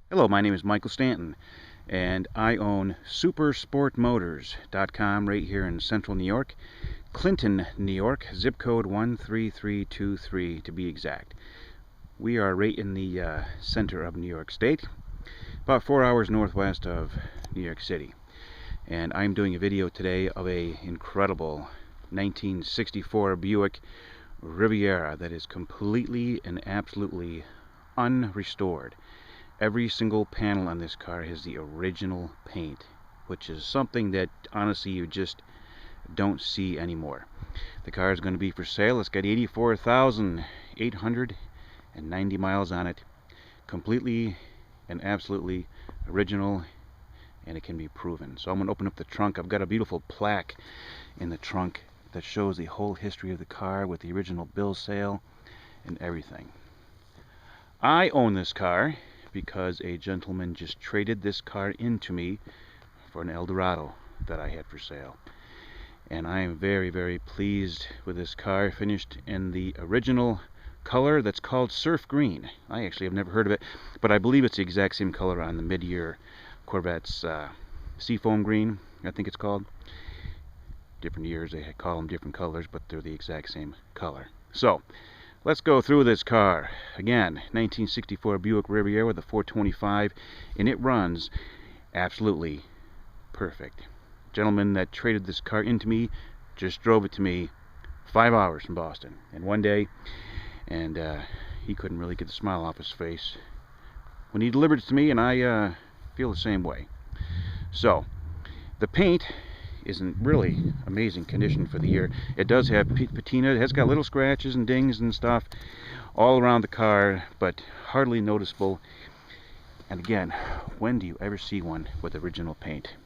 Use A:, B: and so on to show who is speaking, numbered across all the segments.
A: Hello, my name is Michael Stanton, and I own supersportmotors.com right here in central New York, Clinton, New York, zip code 13323 to be exact. We are right in the center of New York State, about 4 hours northwest of New York City. And I'm doing a video today of a incredible 1964 Buick Riviera that is completely and absolutely unrestored. Every single panel on this car has the original paint, which is something that honestly you just don't see anymore. The car is going to be for sale. It's got 84,890 miles on it, completely and absolutely original, and it can be proven. So I'm going to open up the trunk. I've got a beautiful plaque in the trunk that shows the whole history of the car with the original bill of sale and everything. I own this car because a gentleman just traded this car into me for an Eldorado that I had for sale. And I am very, very pleased with this car, finished in the original color that's called surf green. I actually have never heard of it, but I believe it's the exact same color on the mid-year Corvette's seafoam green, I think it's called. Different years they call them different colors, but they're the exact same color. So let's go through this car. Again, 1964 Buick Riviera with a 425, and it runs absolutely perfect. The gentleman that traded this car into me just drove it to me 5 hours from Boston in one day, and he couldn't really get the smile off his face when he delivered it to me, and I feel the same way. So the paint is in really amazing condition for the year. It does have patina. It has got little scratches and dings and stuff all around the car, but hardly noticeable. And again, when do you ever see one with original paint?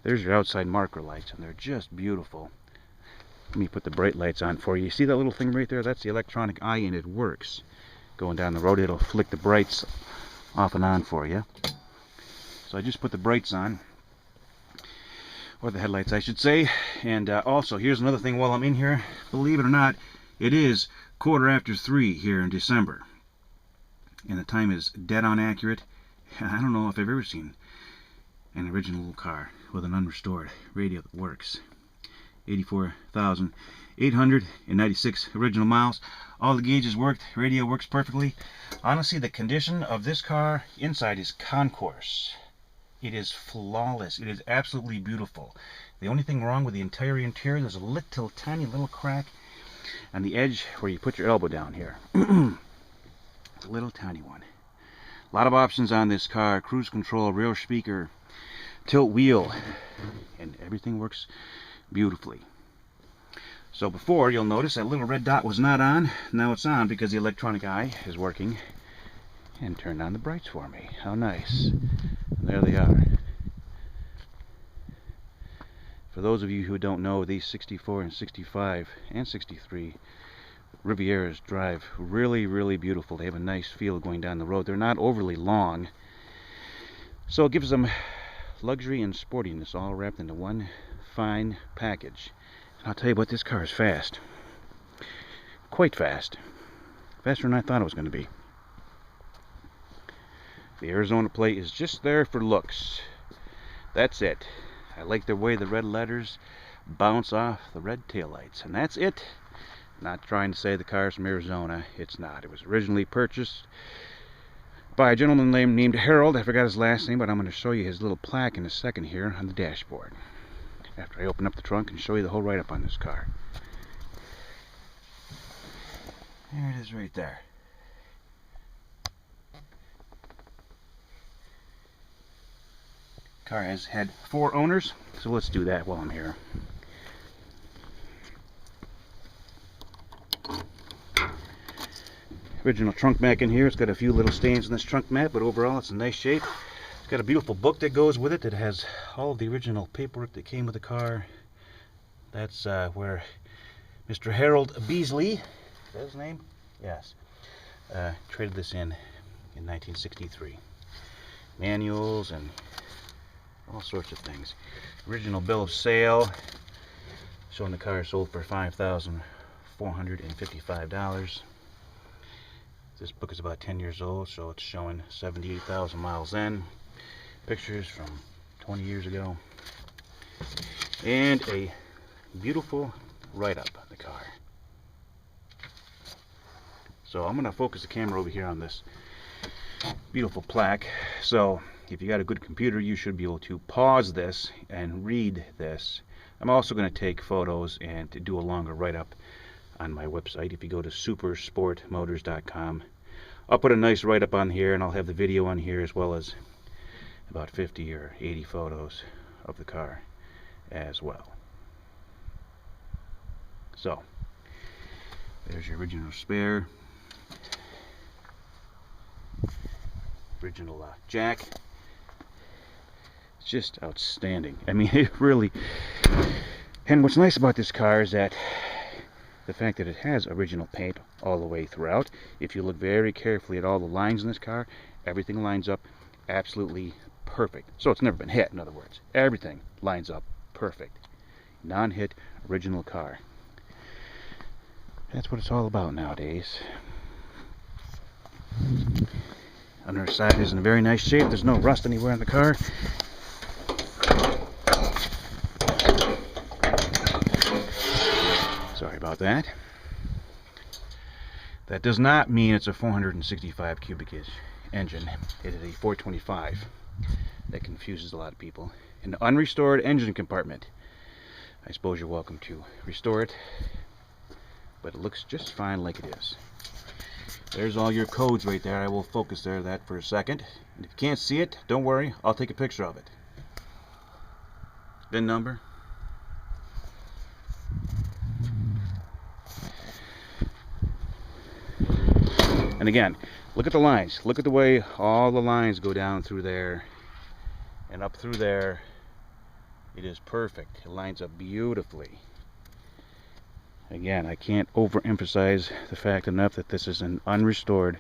A: There's your outside marker lights, and they're just beautiful. Let me put the bright lights on for you. You see that little thing right there? That's the electronic eye, and it works. Going down the road, it'll flick the brights off and on for you. So I just put the brights on, or the headlights I should say. And also, here's another thing while I'm in here. Believe it or not, it is 3:15 here in December, and the time is dead on accurate. I don't know if I've ever seen an original car with an unrestored radio that works. 84,896 original miles. All the gauges worked. Radio works perfectly. Honestly, the condition of this car inside is concourse. It is flawless. It is absolutely beautiful. The only thing wrong with the entire interior, there's a little tiny little crack on the edge where you put your elbow down here. A little tiny one. A lot of options on this car. Cruise control, rear speaker, tilt wheel, and everything works beautifully. So before, you'll notice that little red dot was not on. Now it's on because the electronic eye is working and turned on the brights for me. How nice. And there they are. For those of you who don't know, these 64 and 65 and 63 Rivieras drive really, really beautiful. They have a nice feel going down the road. They're not overly long, so it gives them luxury and sportiness all wrapped into one fine package. And I'll tell you what, this car is fast. Quite fast. Faster than I thought it was going to be. The Arizona plate is just there for looks. That's it. I like the way the red letters bounce off the red taillights, and that's it. Not trying to say the car's from Arizona. It's not. It was originally purchased by a gentleman named Harold. I forgot his last name, but I'm going to show you his little plaque in a second here on the dashboard, after I open up the trunk and show you the whole write-up on this car. There it is right there. Car has had 4 owners, so let's do that while I'm here. Original trunk mat in here. It's got a few little stains in this trunk mat, but overall it's in nice shape. It's got a beautiful book that goes with it that has all of the original paperwork that came with the car. That's where Mr. Harold Beasley, is that his name? Yes. Traded this in 1963. Manuals and all sorts of things. Original bill of sale showing the car sold for $5,455. This book is about 10 years old, so it's showing 78,000 miles in. Pictures from 20 years ago. And a beautiful write-up of the car. So I'm going to focus the camera over here on this beautiful plaque. So if you got a good computer, you should be able to pause this and read this. I'm also going to take photos and to do a longer write-up on my website. If you go to supersportmotors.com, I'll put a nice write-up on here, and I'll have the video on here as well as about 50 or 80 photos of the car as well. So there's your original spare, original jack. It's just outstanding. I mean, it really. And what's nice about this car is that the fact that it has original paint all the way throughout. If you look very carefully at all the lines in this car, everything lines up absolutely perfect. So it's never been hit, in other words. Everything lines up perfect. Non-hit, original car. That's what it's all about nowadays. Underside is in very nice shape. There's no rust anywhere in the car. Sorry about that. That does not mean it's a 465 cubic inch engine. It is a 425. That confuses a lot of people. An unrestored engine compartment. I suppose you're welcome to restore it, but it looks just fine like it is. There's all your codes right there. I will focus that for a second. And if you can't see it, don't worry. I'll take a picture of it. VIN number. And again, look at the lines. Look at the way all the lines go down through there and up through there. It is perfect. It lines up beautifully. Again, I can't overemphasize the fact enough that this is an unrestored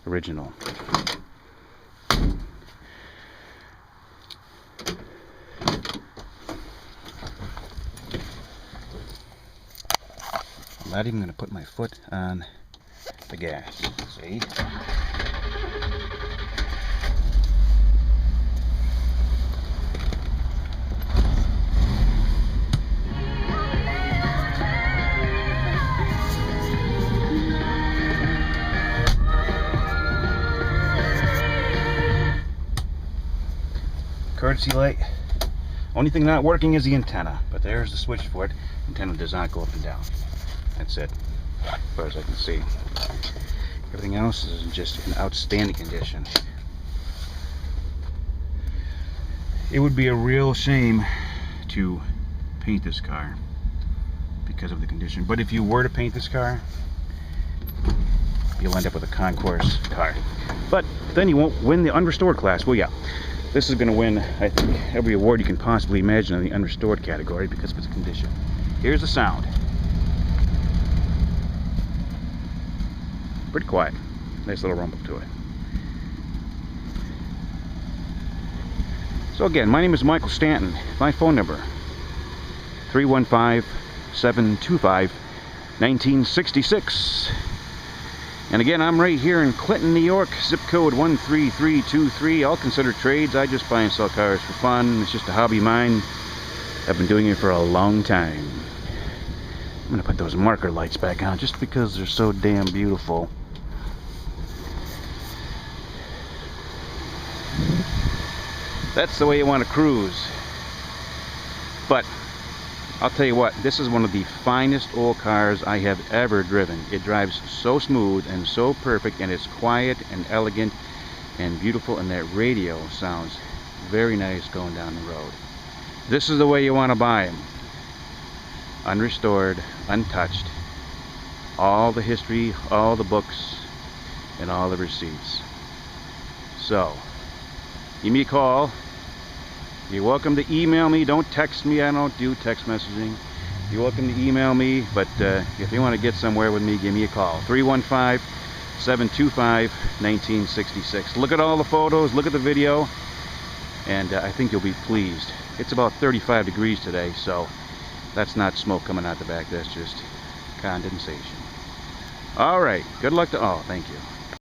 A: original. I'm not even going to put my foot on the gas. See? Courtesy light. Only thing not working is the antenna, but there's the switch for it. Antenna does not go up and down. That's it, as far as I can see. Everything else is just in outstanding condition. It would be a real shame to paint this car because of the condition. But if you were to paint this car, you'll end up with a concourse car. But then you won't win the unrestored class. Well, yeah. This is going to win, I think, every award you can possibly imagine in the unrestored category because of its condition. Here's the sound. Pretty quiet. Nice little rumble to it. So again, my name is Michael Stanton. My phone number, 315-725-1966. And again, I'm right here in Clinton, New York, zip code 13323. I'll consider trades. I just buy and sell cars for fun. It's just a hobby of mine. I've been doing it for a long time. I'm going to put those marker lights back on just because they're so damn beautiful. That's the way you want to cruise. But I'll tell you what, this is one of the finest old cars I have ever driven. It drives so smooth and so perfect, and it's quiet and elegant and beautiful, and that radio sounds very nice going down the road. This is the way you want to buy them. Unrestored, untouched, all the history, all the books, and all the receipts. So, give me a call. You're welcome to email me. Don't text me. I don't do text messaging. You're welcome to email me, but if you want to get somewhere with me, give me a call. 315-725-1966. Look at all the photos, look at the video, and I think you'll be pleased. It's about 35 degrees today, so that's not smoke coming out the back. That's just condensation. All right. Good luck to all. Thank you.